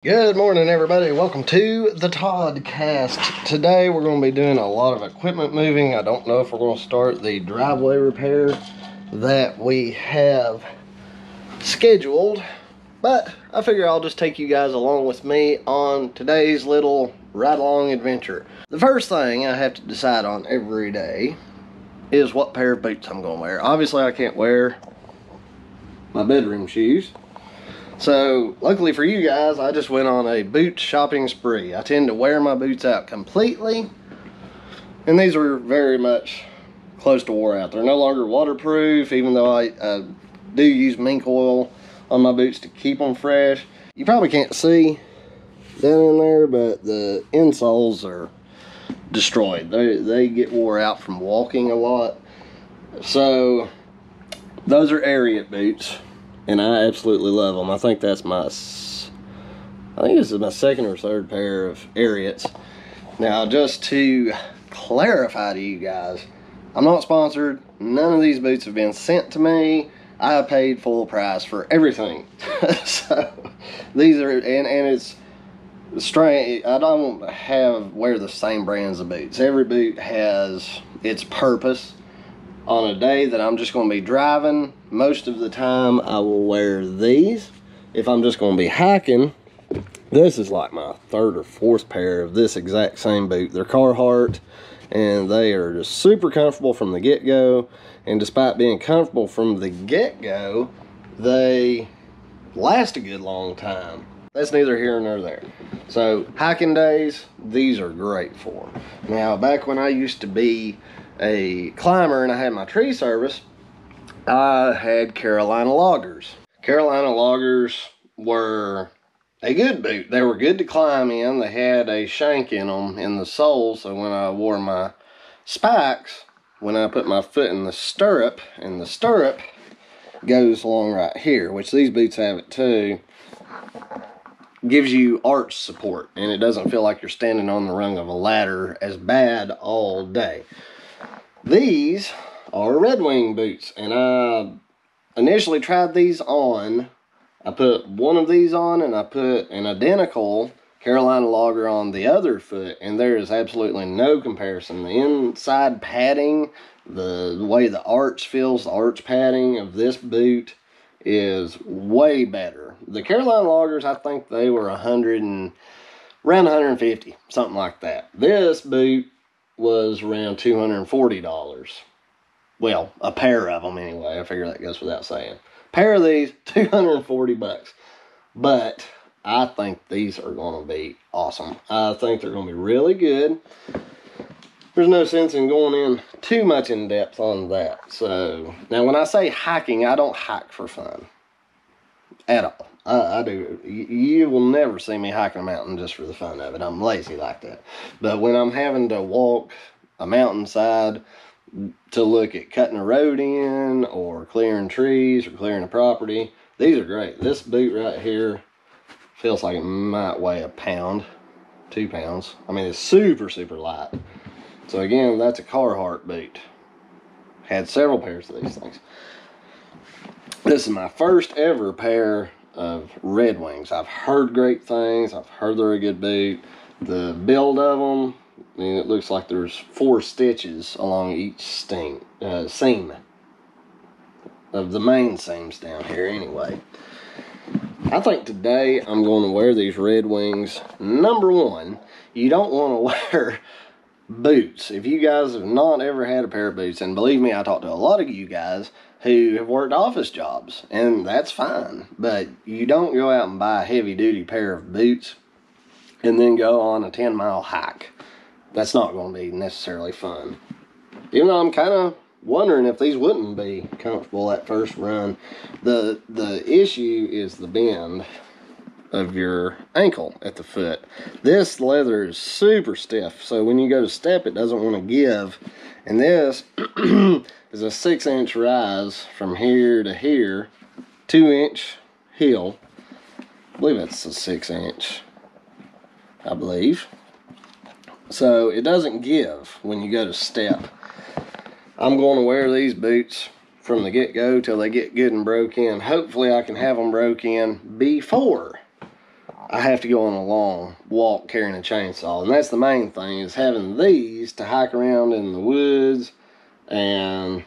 Good morning, everybody. Welcome to the Toddcast. Today we're going to be doing a lot of equipment moving. I don't know if we're going to start the driveway repair that we have scheduled, but I figure I'll just take you guys along with me on today's little ride-along adventure. The first thing I have to decide on every day is what pair of boots I'm going to wear. Obviously, I can't wear my bedroom shoes. So, luckily for you guys, I just went on a boot shopping spree. I tend to wear my boots out completely, and these are very much close to wore out. They're no longer waterproof, even though I do use mink oil on my boots to keep them fresh. You probably can't see down in there, but the insoles are destroyed. They get wore out from walking a lot. So, those are Ariat boots. And I absolutely love them. I think this is my second or third pair of Ariats. Now, just to clarify to you guys, I'm not sponsored. None of these boots have been sent to me. I paid full price for everything. So, these are, and it's strange. I don't wear the same brands of boots. Every boot has its purpose. On a day that I'm just going to be driving, most of the time I will wear these. If I'm just going to be hiking, this is like my third or fourth pair of this exact same boot. They're Carhartt, and they are just super comfortable from the get-go. And despite being comfortable from the get-go, they last a good long time. That's neither here nor there. So, hiking days, these are great for. Now, back when I used to be a climber and I had my tree service, I had Carolina loggers. Carolina loggers were a good boot. They were good to climb in. They had a shank in them in the sole, so when I wore my spikes, when I put my foot in the stirrup, and the stirrup goes along right here, which these boots have it too, gives you arch support, and it doesn't feel like you're standing on the rung of a ladder as bad all day. These are Red Wing boots, and I initially tried these on. I put one of these on, and I put an identical Carolina logger on the other foot, and there is absolutely no comparison. The inside padding, the way the arch feels, the arch padding of this boot is way better. The Carolina loggers, I think they were around 150, something like that. This boot was around $240. Well, a pair of them anyway. I figure that goes without saying. Pair of these, 240 bucks. But I think these are going to be awesome. I think they're going to be really good. There's no sense in going in too much in depth on that. So, now when I say hiking, I don't hike for fun. At all. I do. You will never see me hiking a mountain just for the fun of it. I'm lazy like that. But when I'm having to walk a mountainside to look at cutting a road in, or clearing trees, or clearing a property, these are great. This boot right here feels like it might weigh a pound, 2 pounds. I mean, it's super, super light. So again, that's a Carhartt boot. Had several pairs of these things. This is my first ever pair of Red Wings. I've heard great things. I've heard they're a good boot. The build of them, I mean, it looks like there's 4 stitches along each seam of the main seams down here anyway. I think today I'm going to wear these Red Wings. Number one, you don't want to wear boots. If you guys have not ever had a pair of boots, and believe me, I talked to a lot of you guys who have worked office jobs, and that's fine, but you don't go out and buy a heavy-duty pair of boots and then go on a 10-mile hike. That's not going to be necessarily fun. Even though I'm kind of wondering if these wouldn't be comfortable that first run. The issue is the bend of your ankle at the foot. This leather is super stiff, so when you go to step, it doesn't want to give. And this is a 6-inch rise from here to here, 2-inch heel. I believe it's a 6-inch, I believe. So it doesn't give when you go to step. I'm going to wear these boots from the get-go till they get good and broke in. Hopefully I can have them broke in before I have to go on a long walk carrying a chainsaw. And that's the main thing, is having these to hike around in the woods and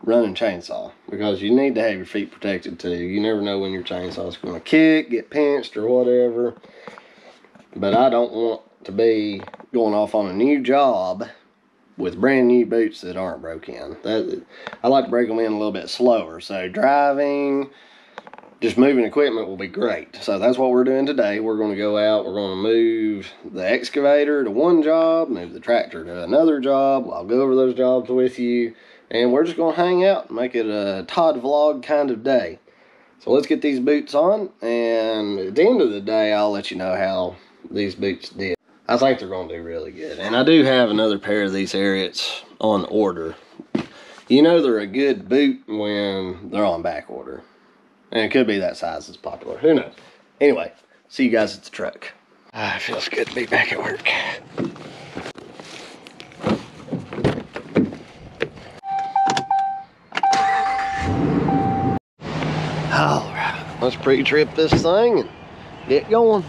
running chainsaw. Because you need to have your feet protected too. You never know when your chainsaw is going to kick, get pinched, or whatever. But I don't want to be going off on a new job with brand new boots that aren't broke in. I like to break them in a little bit slower. So driving, just moving equipment will be great. So that's what we're doing today. We're going to go out, we're going to move the excavator to one job, move the tractor to another job. I'll go over those jobs with you, and we're just going to hang out and make it a Todd vlog kind of day. So let's get these boots on, and at the end of the day, I'll let you know how these boots did. I think they're going to do really good. And I do have another pair of these Ariats on order. You know they're a good boot when they're on back order. And it could be that size is popular. Who knows? Anyway, see you guys at the truck. It feels good to be back at work. Alright, let's pre-trip this thing and get going.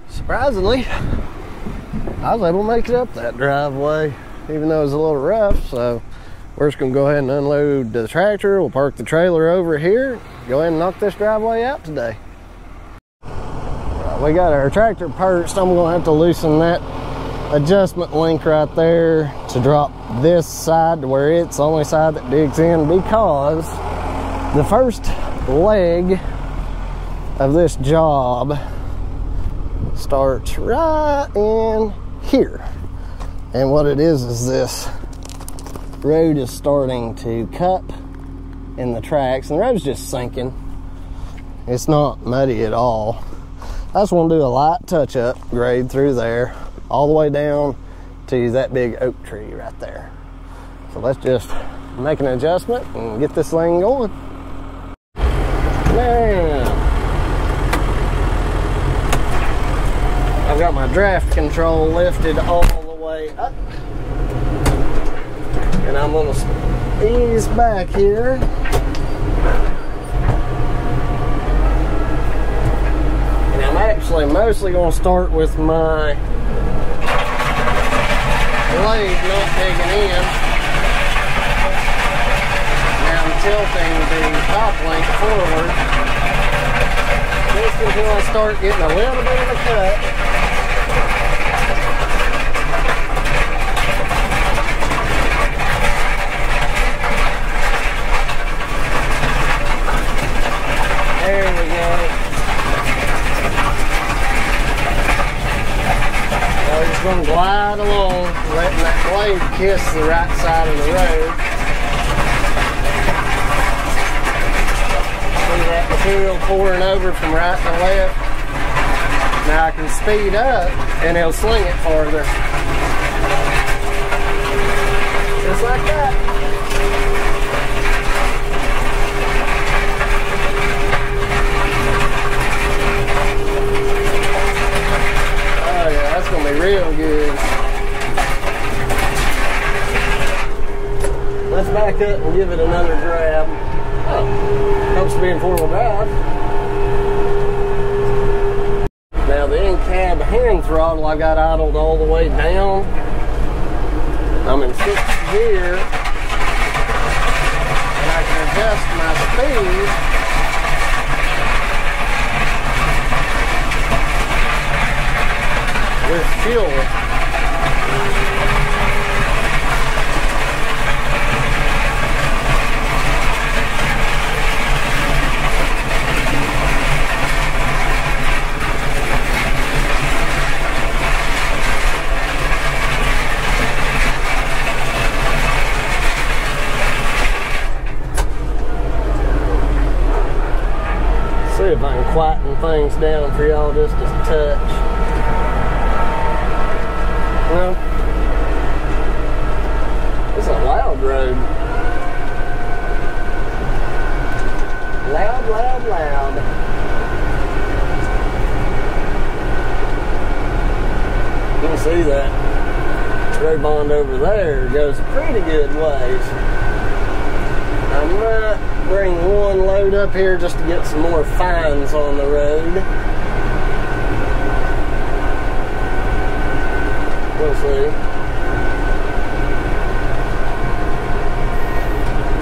Surprisingly, I was able to make it up that driveway, even though it was a little rough. So we're just gonna go ahead and unload the tractor. We'll park the trailer over here, go ahead and knock this driveway out today. We got our tractor perched. I'm gonna have to loosen that adjustment link right there to drop this side to where it's the only side that digs in, because the first leg of this job starts right in here. And what it is this road is starting to cup in the tracks, and the road's just sinking. It's not muddy at all. I just want to do a light touch-up grade through there, all the way down to that big oak tree right there. So let's just make an adjustment and get this thing going. Now, I've got my draft control lifted all the way up. And I'm going to ease back here. And I'm actually mostly going to start with my blade not digging in. Now I'm tilting the top link forward, just until I start getting a little bit of a cut. There we go. Now we're just going to glide along, letting that blade kiss the right side of the road. See that material pouring over from right to left. Now I can speed up and it'll sling it farther. Just like that. That's gonna be real good. Let's back up and give it another grab. Oh, helps to be in four-wheel drive. Now the in-cab hand throttle I got idled all the way down. I'm in 6th gear, and I can adjust my speed with fuel. See if I can quieten things down for y'all just a touch. Well, it's a loud road. loud, loud. You can see that road bond over there goes a pretty good ways. I might bring one load up here just to get some more fines on the road. We'll see.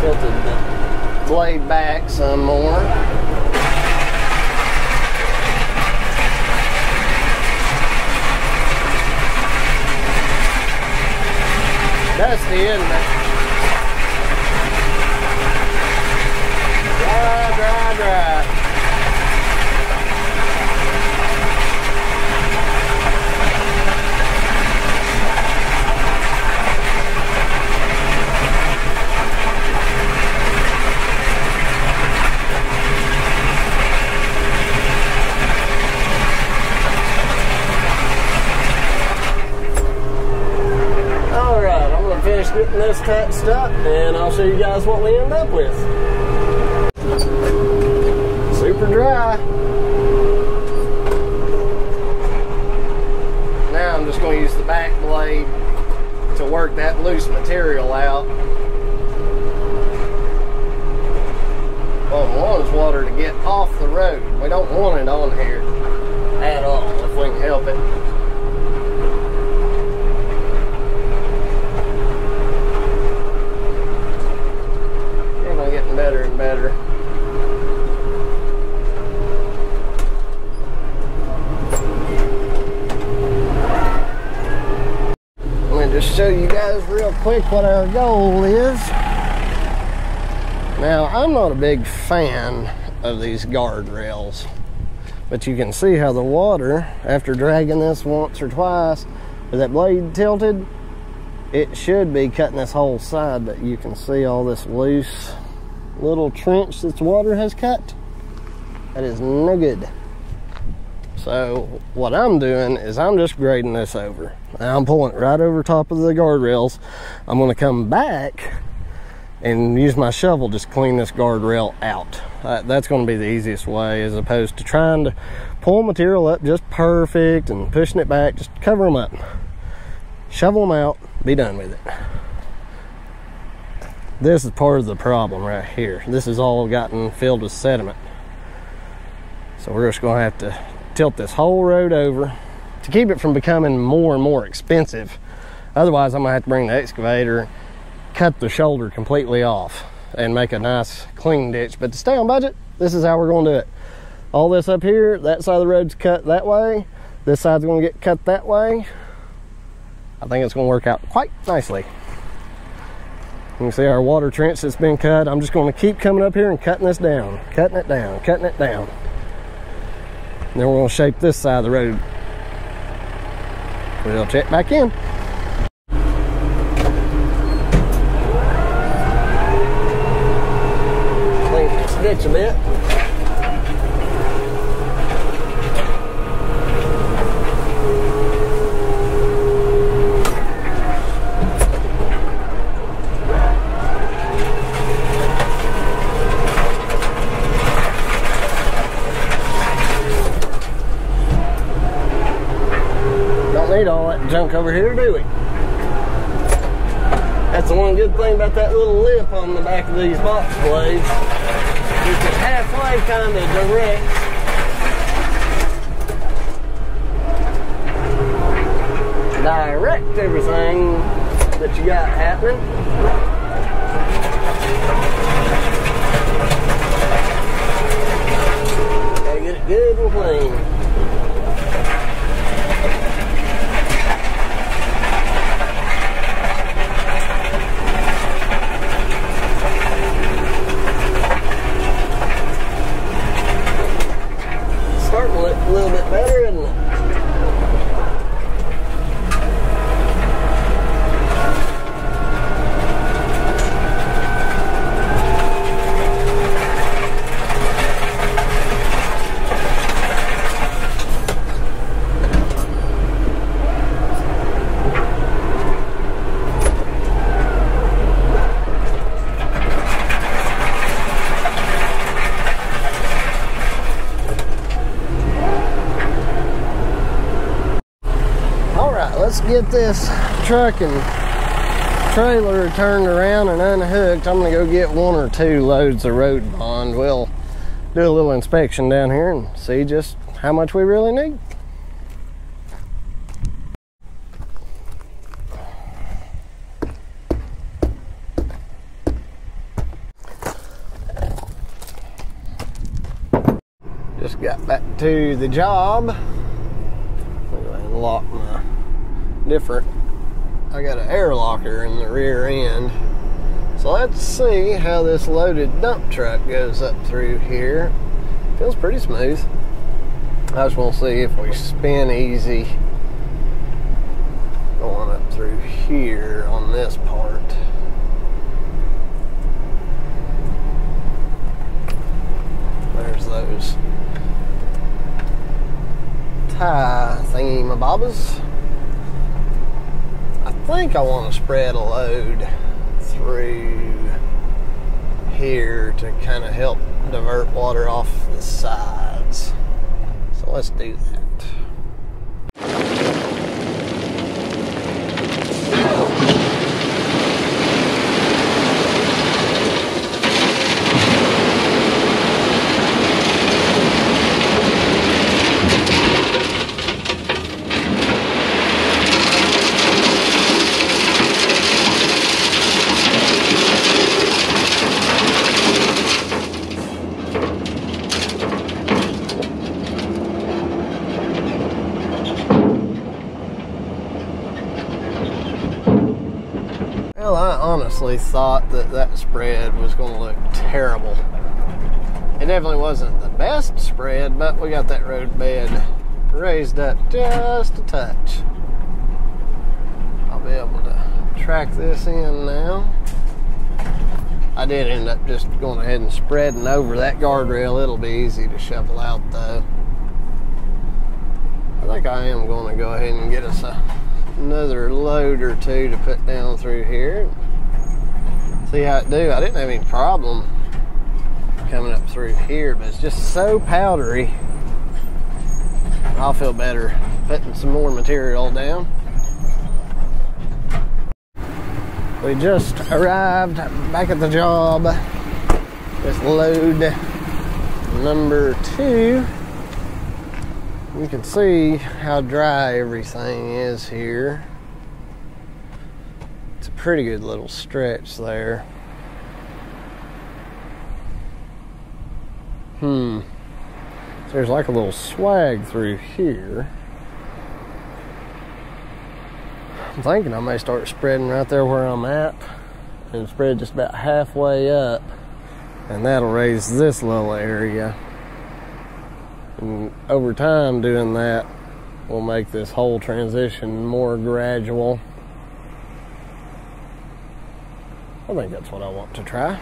Tilted the blade back some more. Dusty, isn't it? Dry, dry, dry. Finish getting this touched up, and I'll show you guys what we end up with. Super dry. Now I'm just going to use the back blade to work that loose material out. Well, we want is water to get off the road. We don't want it on here at all if we can help it. Better and better. Let me just show you guys real quick what our goal is. Now, I'm not a big fan of these guardrails, but you can see how the water, after dragging this once or twice with that blade tilted, it should be cutting this whole side, but you can see all this loose little trench that the water has cut. That is no good. So what I'm doing is I'm just grading this over. Now I'm pulling it right over top of the guardrails. I'm going to come back and use my shovel just to clean this guardrail out. That's going to be the easiest way, as opposed to trying to pull material up just perfect and pushing it back. Just cover them up, shovel them out, be done with it. This is part of the problem right here. This has all gotten filled with sediment. So we're just gonna have to tilt this whole road over to keep it from becoming more and more expensive. Otherwise, I'm gonna have to bring the excavator, cut the shoulder completely off, and make a nice clean ditch. But to stay on budget, this is how we're gonna do it. All this up here, that side of the road's cut that way. This side's gonna get cut that way. I think it's gonna work out quite nicely. You can see our water trench that's been cut. I'm just going to keep coming up here and cutting this down, cutting it down, cutting it down. And then we're going to shape this side of the road. We'll check back in. Clean this ditch a bit. Need all that junk over here, do we? That's the one good thing about that little lip on the back of these box blades. You can halfway kind of direct everything that you got happening. Gotta get it good and clean. A little bit better, isn't it? get this truck and trailer turned around and unhooked, I'm gonna go get 1 or 2 loads of road bond. We'll do a little inspection down here and see just how much we really need. Just got back to the job. Unlock my I got an air locker in the rear end. So let's see how this loaded dump truck goes up through here. Feels pretty smooth. I just want to see if we spin easy going up through here on this part. There's those tie thingy-mabobbers. I think I want to spread a load through here to kind of help divert water off the sides. So let's do that. Well, I honestly thought that spread was going to look terrible. It definitely wasn't the best spread, but we got that road bed raised up just a touch. I'll be able to track this in now. I did end up just going ahead and spreading over that guardrail. It'll be easy to shovel out though. I think I am going to go ahead and get us another load or two to put down through here. See how it do. I didn't have any problem coming up through here, but it's just so powdery. I'll feel better putting some more material down. We just arrived back at the job with load number 2. You can see how dry everything is here. It's a pretty good little stretch there. So there's like a little swag through here. I'm thinking I may start spreading right there where I'm at and spread just about halfway up, and that'll raise this little area. And over time doing that will make this whole transition more gradual. I think that's what I want to try.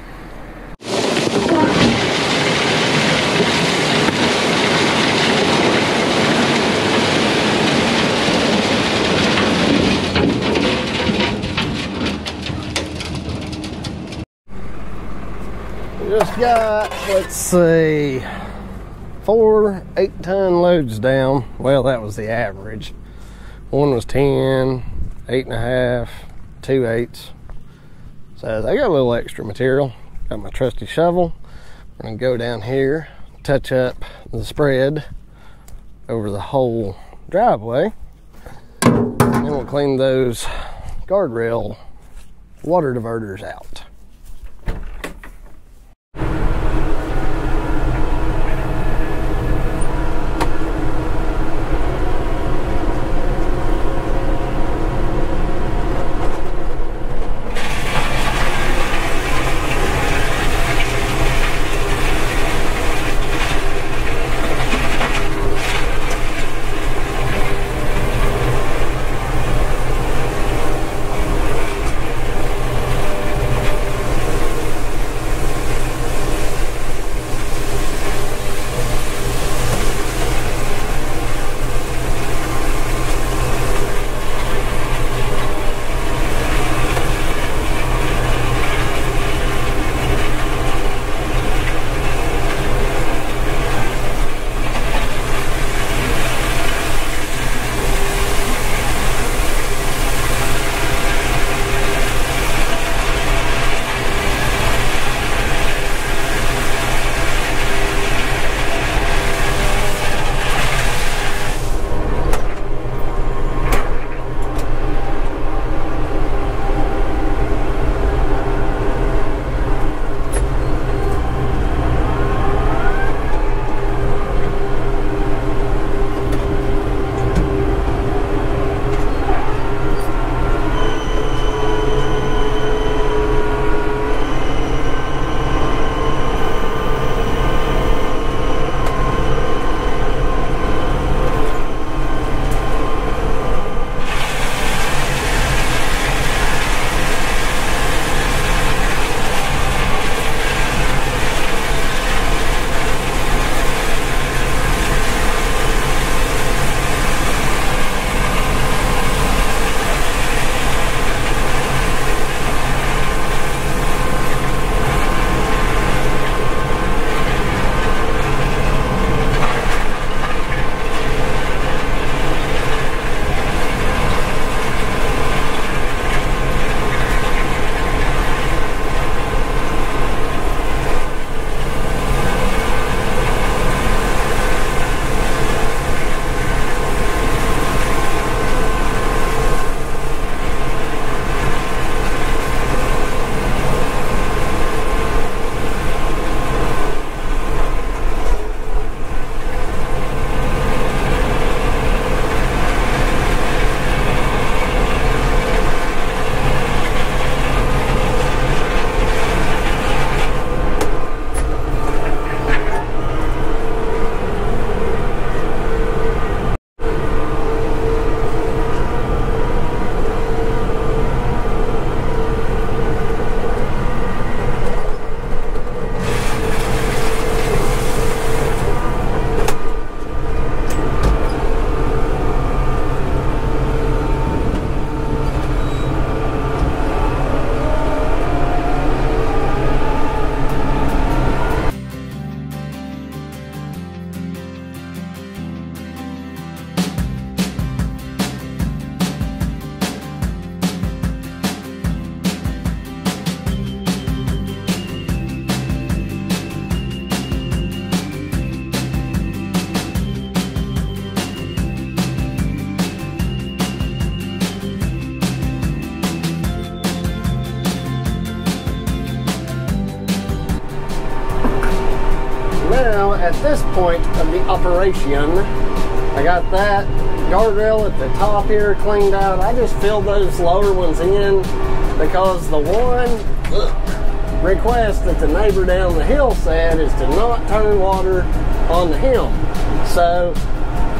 We just got, let's see, 4 8-ton loads down. Well, that was the average. One was 10, 8.5, 2 8s. So I got a little extra material. Got my trusty shovel. We're gonna go down here, touch up the spread over the whole driveway. Then we'll clean those guardrail water diverters out. now, at this point of the operation, I got that guardrail at the top here cleaned out. I just filled those lower ones in because the one request that the neighbor down the hill said is to not turn water on the hill. So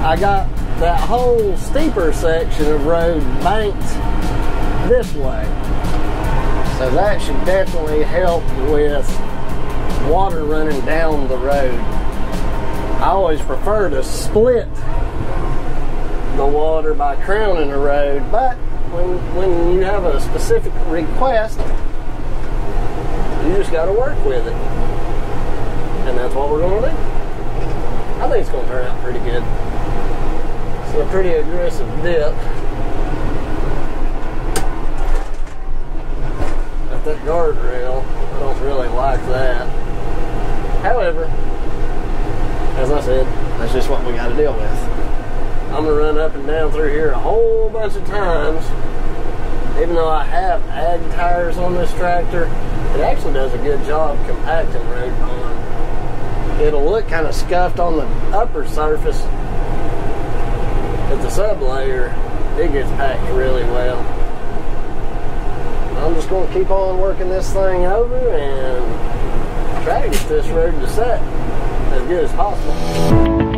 I got that whole steeper section of road banked this way. So that should definitely help with water running down the road. I always prefer to split the water by crowning the road, but when you have a specific request, you just got to work with it. And that's what we're going to do. I think it's going to turn out pretty good. It's a pretty aggressive dip. Got that guardrail. I don't really like that. However, as I said, that's just what we got to deal with. I'm going to run up and down through here a whole bunch of times. Even though I have ag tires on this tractor, it actually does a good job compacting road pond. It'll look kind of scuffed on the upper surface, but the sub-layer, it gets packed really well. I'm just going to keep on working this thing over and try to get this road to set as good as possible.